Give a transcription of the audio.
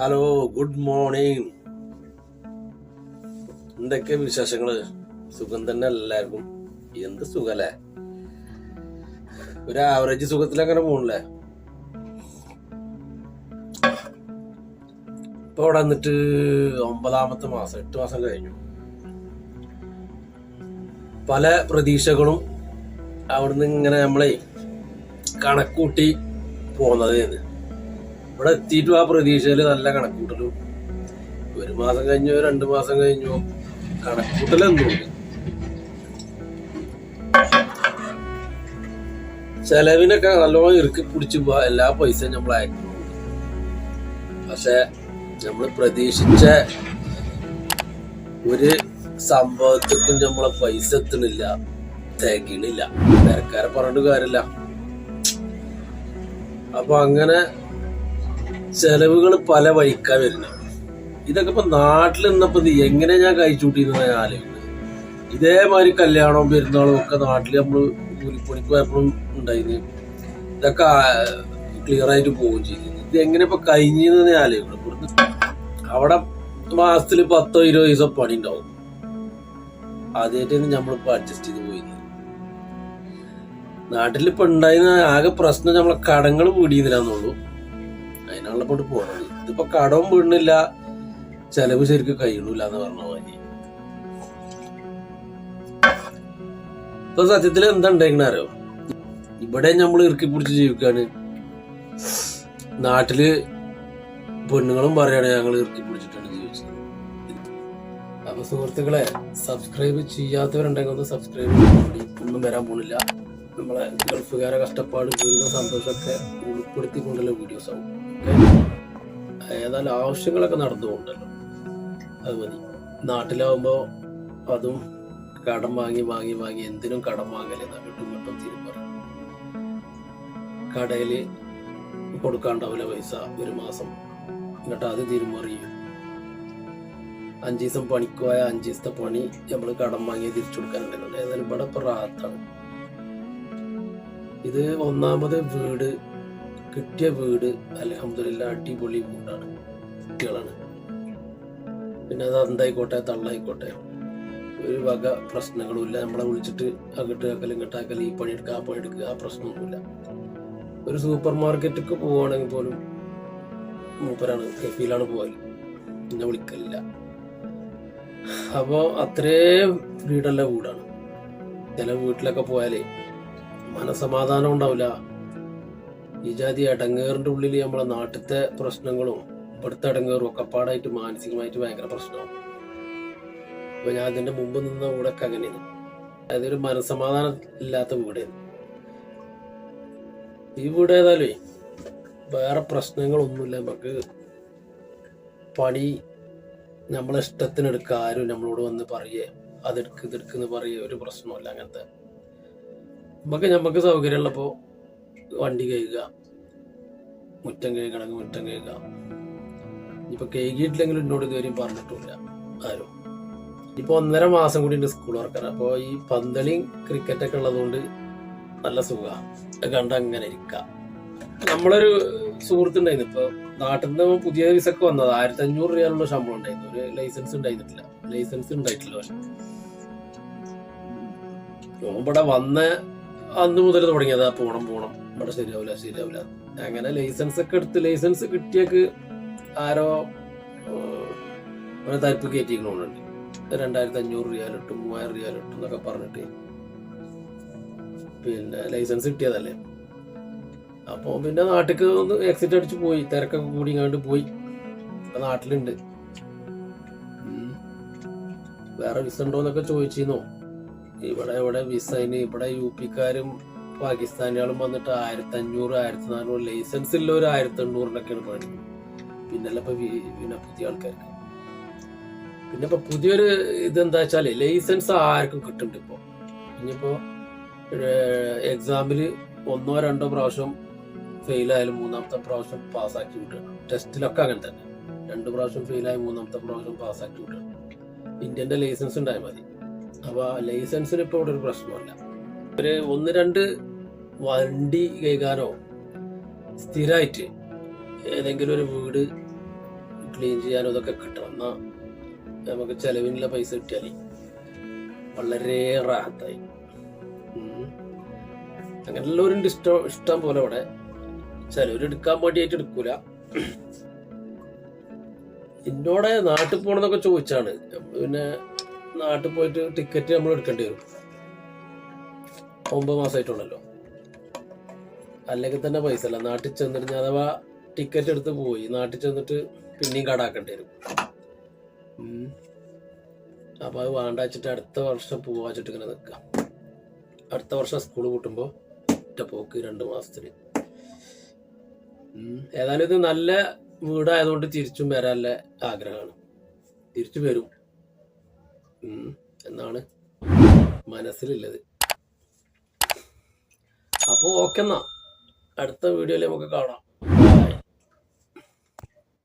Hello, good morning. എന്തൊക്കെ വിശേഷങ്ങള്? സുഖം തന്നെ എല്ലാവർക്കും. എന്ത് സുഖല്ലേ, ഒരു ആവറേജ് സുഖത്തിലങ്ങനെ പോണില്ലേ. ഇപ്പൊ അവിടെ വന്നിട്ട് 9ാമത്തെ മാസം, 8 മാസം കഴിഞ്ഞു. പല പ്രതീക്ഷകളും അവിടുന്ന് ഇങ്ങനെ നമ്മളെ കണക്കൂട്ടി പോന്നതേന്ന്. ഇവിടെ എത്തിയിട്ടും ആ പ്രതീക്ഷയില് നല്ല കണക്കൂട്ടലും, 1 മാസം കഴിഞ്ഞു 2 മാസം കഴിഞ്ഞു കണക്കൂട്ടലെന്തുണ്ട്. ചെലവിനൊക്കെ നല്ലോണം ഇറുക്കി പിടിച്ച് എല്ലാ പൈസയും നമ്മൾ അയക്കുന്നുണ്ട്. പക്ഷെ നമ്മൾ പ്രതീക്ഷിച്ച ഒരു സംഭവത്തിനും നമ്മളെ പൈസ എത്തണില്ല, തികണില്ല. തിരക്കാരെ പറഞ്ഞിട്ട് കാര്യമില്ല. അപ്പൊ അങ്ങനെ ചെലവുകൾ പല വഴിക്കാ വരുന്നത്. ഇതൊക്കെ ഇപ്പൊ നാട്ടിൽ നിന്നപ്പോ എങ്ങനെ ഞാൻ കഴിച്ചുകൂട്ടിന്ന് ഞാൻ ആലോചിക്കുന്നത്. ഇതേമാതിരി കല്യാണവും പെരുന്നാളും ഒക്കെ നാട്ടിൽ നമ്മള് കൂലിപ്പണിക്ക് പോയപ്പോഴും ഉണ്ടായിരുന്നു. ഇതൊക്കെ ക്ലിയർ ആയിട്ട് പോവുകയും ചെയ്തിരുന്നു. ഇത് എങ്ങനെ ഇപ്പൊ കഴിഞ്ഞെന്ന് ഞാൻ ആലോചിക്കണം. ഇവിടുന്ന് അവിടെ മാസത്തില് 10-20 ദിവസം പണി ഉണ്ടാവും. ആദ്യമായിട്ടാണ് നമ്മളിപ്പോ അഡ്ജസ്റ്റ് ചെയ്ത് പോയിരുന്നത്. നാട്ടിലിപ്പോ ഉണ്ടായിരുന്ന ആകെ പ്രശ്നം നമ്മളെ കടങ്ങൾ വീടിയെന്നില്ലാന്നുള്ളൂ. അതിനാണല്ലോ കൊണ്ട് പോണത്. ഇതിപ്പോ കടവും വീണില്ല, ചെലവ് ശരിക്കും കഴിയണില്ല എന്ന് പറഞ്ഞ മാതിരി. ഇപ്പൊ സത്യത്തിൽ എന്താ ഉണ്ടായിക്കണോ, ഇവിടെ നമ്മൾ ഇറുക്കി പിടിച്ച് ജീവിക്കാണ്. നാട്ടില് പെണ്ണുങ്ങളും പറയാണ് ഞങ്ങൾ ഇറുക്കി പിടിച്ചിട്ടാണ് ജീവിച്ചത്. അപ്പൊ സുഹൃത്തുക്കളെ, സബ്സ്ക്രൈബ് ചെയ്യാത്തവരുണ്ടെങ്കിൽ ഒന്ന് സബ്സ്ക്രൈബ് ചെയ്യേണ്ടി. ഒന്നും വരാൻ പോണില്ല. നമ്മളെ ഗൾഫുകാരെ കഷ്ടപ്പാട് ദുരിതം സന്തോഷമൊക്കെ ഉൾപ്പെടുത്തിക്കൊണ്ടുള്ള വീഡിയോസ് ആവും. ഏതായാലും ആവശ്യങ്ങളൊക്കെ നടന്നുകൊണ്ടല്ലോ, അത് മതി. നാട്ടിലാവുമ്പോ അതും കടം വാങ്ങി എന്തിനും കടം വാങ്ങല് അങ്ങോട്ടും ഇങ്ങോട്ടും തിരുമ്പറി. കടയില് കൊടുക്കാണ്ടാവില്ല പൈസ, 1 മാസം എന്നിട്ട് അത് തിരുമറിയും. 5 ദിവസം പണിക്ക് പോയ 5 ദിവസത്തെ പണി നമ്മള് കടം വാങ്ങി തിരിച്ചു കൊടുക്കാനുണ്ടായിരുന്നു. ഏതായാലും ഇവിടെ ഇപ്പൊ റാത്താണ്. ഇത് 1ാമത് വീട്, കിട്ടിയ വീട് അൽഹംദുലില്ലാ അടിപൊളി വീടാണ്, കുട്ടികളാണ്. പിന്നെ അത് എന്തായിക്കോട്ടെ തള്ളായിക്കോട്ടെ, ഒരു വക പ്രശ്നങ്ങളും ഇല്ല. നമ്മളെ വിളിച്ചിട്ട് അങ്ങോട്ട് ആക്കൽ ഇങ്ങോട്ടാക്കൽ, ഈ പണിയെടുക്കുക ആ പണിയെടുക്കുക, ആ പ്രശ്നമൊന്നുമില്ല. ഒരു സൂപ്പർ മാർക്കറ്റിക്ക് പോവുകയാണെങ്കിൽ പോലും മൂപ്പരാണ്, കഫീലാണ് പോകല്, പിന്നെ വിളിക്കലില്ല. അപ്പോ അത്രയും ഫ്രീഡുള്ള വീടാണ്. ചില വീട്ടിലൊക്കെ പോയാലേ മനസമാധാനം ഉണ്ടാവില്ല. ഈ ജാതി അടങ്ങേറിന്റെ ഉള്ളിൽ നമ്മളെ നാട്ടിലത്തെ പ്രശ്നങ്ങളും ഇവിടുത്തെ അടങ്ങേറും ഒക്കെ പാടായിട്ട് മാനസികമായിട്ട് ഭയങ്കര പ്രശ്നമാണ്. അപ്പൊ ഞാൻ അതിന്റെ മുമ്പ് നിന്ന വീടൊക്കെ അങ്ങനെയാണ്. അതായത് ഒരു മനസമാധാനം ഇല്ലാത്ത വീടായിരുന്നു. ഈ വീട് ഏതായാലും വേറെ പ്രശ്നങ്ങളൊന്നുമില്ല. നമുക്ക് പണി നമ്മളെ ഇഷ്ടത്തിന് എടുക്കുക. ആരും നമ്മളോട് വന്ന് പറയേ അതെടുക്ക് ഇതെടുക്കെന്ന് പറയേ ഒരു പ്രശ്നമല്ല. അങ്ങനത്തെ നമുക്ക് സൗകര്യമുള്ളപ്പോ വണ്ടി കഴുകുക, മുറ്റം കഴുകണമെങ്കിൽ മുറ്റം കഴുകുക. ഇപ്പൊ കഴുകിയിട്ടില്ലെങ്കിലും എന്നോട് ഇതുവരെയും പറഞ്ഞിട്ടില്ല ആരും. ഇപ്പൊ 1.5 മാസം കൂടി ഉണ്ട് സ്കൂൾ തുറക്കാൻ. അപ്പൊ ഈ പന്തളിയും ക്രിക്കറ്റൊക്കെ ഉള്ളതുകൊണ്ട് നല്ല സുഖമാണ്, കണ്ട അങ്ങനെ ഇരിക്കാം. നമ്മളൊരു സുഹൃത്തുണ്ടായിരുന്നു, ഇപ്പൊ നാട്ടിൽ നിന്ന് പുതിയ വിസക്ക് വന്നത്. 1500 രൂപയുള്ള ശമ്പളം ഉണ്ടായിരുന്നു. ഒരു ലൈസൻസ് ഉണ്ടായിട്ടില്ല. പക്ഷെ ഇവിടെ വന്ന അന്ന് മുതൽ തുടങ്ങിയതാ, പോണം ഇവിടെ ശരിയാവില്ല. അങ്ങനെ ലൈസൻസ് ഒക്കെ എടുത്ത്, ലൈസൻസ് കിട്ടിയക്ക് ആരോ തരിപ്പ് കയറ്റിക്കണോണ്ട് 2500 റിയാലിട്ട് 3000 റിയാലിട്ട് എന്നൊക്കെ പറഞ്ഞിട്ട് പിന്നെ ലൈസൻസ് കിട്ടിയതല്ലേ. അപ്പൊ പിന്നെ നാട്ടിക്ക് ഒന്ന് എക്സിറ്റ് അടിച്ച് പോയി, തിരക്കൊക്കെ കൂടി ഇങ്ങോട്ട് പോയി. ഇപ്പൊ നാട്ടിലുണ്ട്. വേറെ വിസ ഉണ്ടോന്നൊക്കെ ചോദിച്ചിരുന്നോ. ഇവിടെ വിസന് ഇവിടെ UP-ക്കാരും പാകിസ്ഥാനികളും വന്നിട്ട് 1500 1400, ലൈസൻസ് ഇല്ല ഒരു 1800-നൊക്കെയാണ് പഠിക്കുന്നത്. പിന്നല്ല ഇപ്പൊ പുതിയ ആൾക്കാർക്ക്. പിന്നെ ഇപ്പൊ പുതിയൊരു ഇതെന്താ വെച്ചാല് ലൈസൻസ് ആർക്കും കിട്ടുന്നുണ്ട്. ഇപ്പൊ ഇനിയിപ്പോ എക്സാമില് 1-2 പ്രാവശ്യം ഫെയിലായാലും 3ാമത്തെ പ്രാവശ്യം പാസ്സാക്കി വിട്ടണം. ടെസ്റ്റിലൊക്കെ അങ്ങനെ തന്നെ 2 പ്രാവശ്യം ഫെയിലായി 3ാമത്തെ പ്രാവശ്യം പാസ്സാക്കി വിട്ടണം. ഇന്ത്യന്റെ ലൈസൻസ് ഉണ്ടായാൽ മതി. അപ്പൊ ലൈസൻസിന് ഇപ്പൊ ഇവിടെ ഒരു പ്രശ്നമല്ല. ഒരു 1-2 വണ്ടി കൈകാനോ സ്ഥിരമായിട്ട് ഏതെങ്കിലും ഒരു വീട് ക്ലീൻ ചെയ്യാനും ഇതൊക്കെ കിട്ടണം. എന്നാൽ നമുക്ക് ചെലവിനുള്ള പൈസ കിട്ടിയാൽ വളരെ റാഹത്തായി. അങ്ങനെ എല്ലാവരും ഇഷ്ടം പോലെ ഇവിടെ. ചിലവർ എടുക്കാൻ വേണ്ടിയായിട്ട് എടുക്കൂല. എന്നോടെ നാട്ടിൽ പോകണമെന്നൊക്കെ ചോദിച്ചാണ്. പിന്നെ നാട്ടിൽ പോയിട്ട് ടിക്കറ്റ് നമ്മൾ എടുക്കേണ്ടി വരും. 9 മാസമായിട്ടുള്ളല്ലോ. അല്ലെങ്കിൽ തന്നെ പൈസ അല്ല. നാട്ടിൽ ചെന്നിട്ട് അഥവാ ടിക്കറ്റ് എടുത്ത് പോയി നാട്ടിൽ ചെന്നിട്ട് പിന്നെയും കടാക്കേണ്ടി വരും. അപ്പോൾ അത് വേണ്ട വെച്ചിട്ട് അടുത്ത വർഷം പോവാ വെച്ചിട്ട് ഇങ്ങനെ നിൽക്കാം. അടുത്ത വർഷം സ്കൂൾ കൂട്ടുമ്പോൾ ഒറ്റ പോക്ക് 2 മാസത്തിന്. ഏതായാലും ഇത് നല്ല വീടായതുകൊണ്ട് തിരിച്ചും വരാനുള്ള ആഗ്രഹമാണ്. തിരിച്ചു വരും എന്നാണ് മനസ്സിലുള്ളത്. അപ്പോൾ ഓക്കെ, എന്നാ അടുത്ത വീഡിയോയിൽ നമുക്ക് കാണാം.